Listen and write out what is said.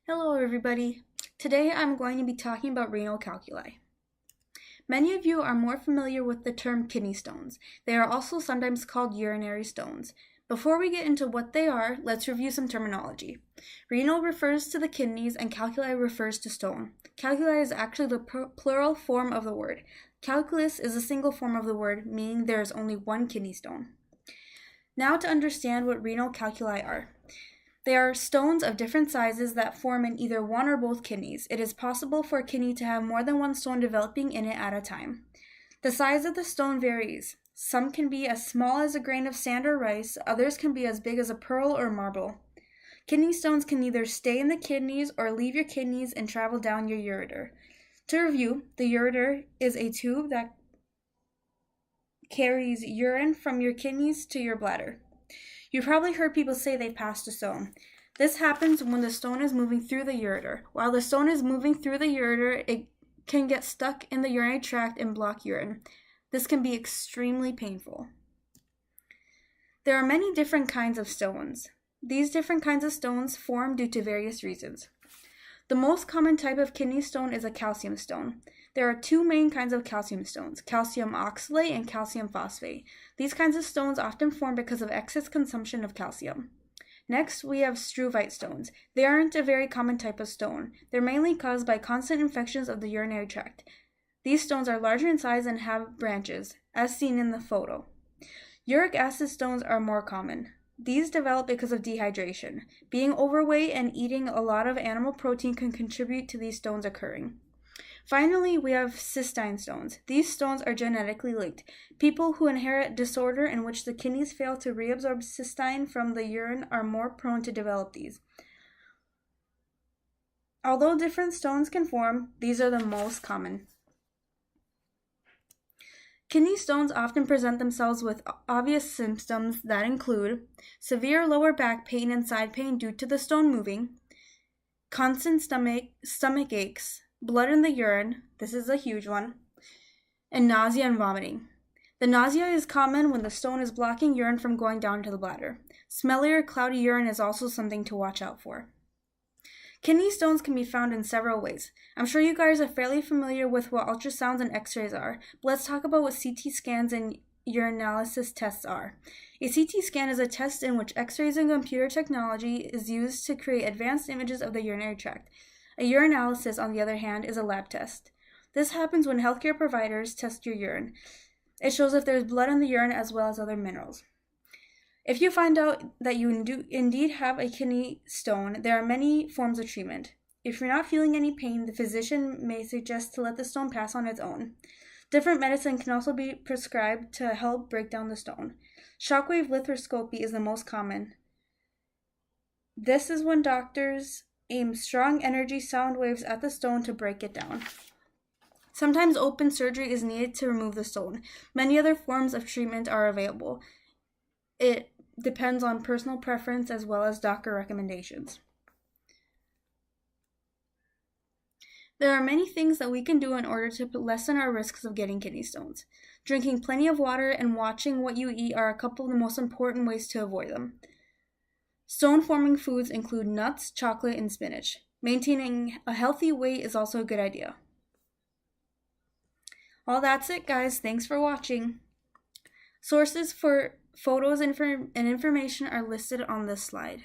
Hello everybody. Today I'm going to be talking about renal calculi. Many of you are more familiar with the term kidney stones. They are also sometimes called urinary stones. Before we get into what they are, let's review some terminology. Renal refers to the kidneys and calculi refers to stone. Calculi is actually the plural form of the word. Calculus is a single form of the word, meaning there is only one kidney stone. Now to understand what renal calculi are. They are stones of different sizes that form in either one or both kidneys. It is possible for a kidney to have more than one stone developing in it at a time. The size of the stone varies. Some can be as small as a grain of sand or rice, others can be as big as a pearl or marble. Kidney stones can either stay in the kidneys or leave your kidneys and travel down your ureter. To review, the ureter is a tube that carries urine from your kidneys to your bladder. You've probably heard people say they passed a stone. This happens when the stone is moving through the ureter. While the stone is moving through the ureter, it can get stuck in the urinary tract and block urine. This can be extremely painful. There are many different kinds of stones. These different kinds of stones form due to various reasons. The most common type of kidney stone is a calcium stone. There are two main kinds of calcium stones, calcium oxalate and calcium phosphate. These kinds of stones often form because of excess consumption of calcium. Next, we have struvite stones. They aren't a very common type of stone. They're mainly caused by constant infections of the urinary tract. These stones are larger in size and have branches, as seen in the photo. Uric acid stones are more common. These develop because of dehydration. Being overweight and eating a lot of animal protein can contribute to these stones occurring. Finally, we have cystine stones. These stones are genetically linked. People who inherit disorder in which the kidneys fail to reabsorb cystine from the urine are more prone to develop these. Although different stones can form, these are the most common. Kidney stones often present themselves with obvious symptoms that include severe lower back pain and side pain due to the stone moving, constant stomach aches, blood in the urine, this is a huge one, and nausea and vomiting. The nausea is common when the stone is blocking urine from going down to the bladder. Smelly or cloudy urine is also something to watch out for. Kidney stones can be found in several ways. I'm sure you guys are fairly familiar with what ultrasounds and x-rays are, but let's talk about what CT scans and urinalysis tests are. A CT scan is a test in which x-rays and computer technology is used to create advanced images of the urinary tract. A urinalysis, on the other hand, is a lab test. This happens when healthcare providers test your urine. It shows if there's blood in the urine as well as other minerals. If you find out that you indeed have a kidney stone, there are many forms of treatment. If you're not feeling any pain, the physician may suggest to let the stone pass on its own. Different medicine can also be prescribed to help break down the stone. Shockwave lithotroscopy is the most common. This is when doctors aim strong energy sound waves at the stone to break it down. Sometimes open surgery is needed to remove the stone. Many other forms of treatment are available. It depends on personal preference as well as doctor recommendations. There are many things that we can do in order to lessen our risks of getting kidney stones. Drinking plenty of water and watching what you eat are a couple of the most important ways to avoid them. Stone-forming foods include nuts, chocolate, and spinach. Maintaining a healthy weight is also a good idea. Well, that's it, guys. Thanks for watching. Sources for photos and information are listed on this slide.